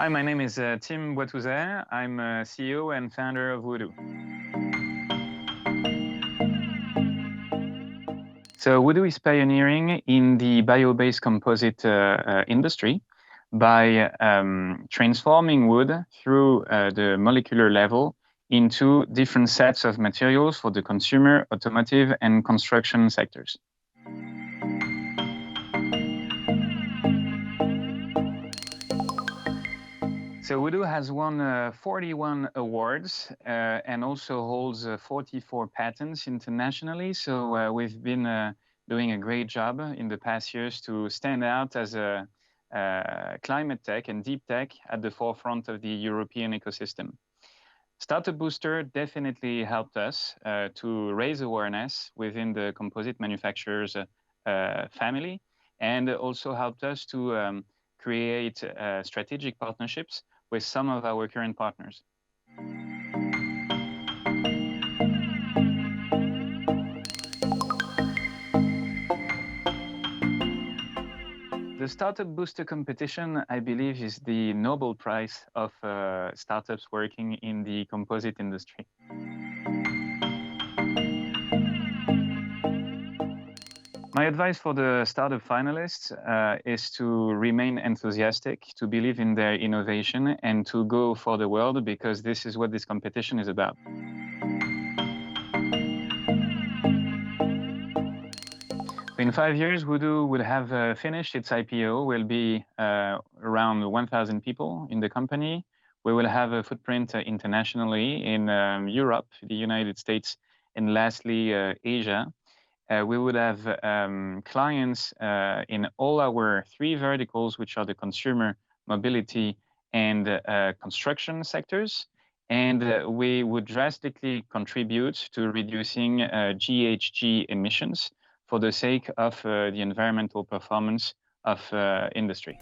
Hi, my name is Tim Boitouzer. I'm CEO and founder of Woodoo. So Woodoo is pioneering in the bio-based composite industry by transforming wood through the molecular level into different sets of materials for the consumer, automotive, and construction sectors. So Woodoo has won 41 awards and also holds 44 patents internationally. So we've been doing a great job in the past years to stand out as a climate tech and deep tech at the forefront of the European ecosystem. Startup Booster definitely helped us to raise awareness within the composite manufacturers family, and also helped us to create strategic partnerships with some of our current partners. The Startup Booster competition, I believe, is the Nobel Prize of startups working in the composite industry. My advice for the startup finalists is to remain enthusiastic, to believe in their innovation, and to go for the world, because this is what this competition is about. In 5 years, Woodoo would have finished its IPO. We'll be around 1,000 people in the company. We will have a footprint internationally in Europe, the United States, and lastly, Asia. We would have clients in all our 3 verticals, which are the consumer, mobility, and construction sectors. And we would drastically contribute to reducing GHG emissions for the sake of the environmental performance of industry.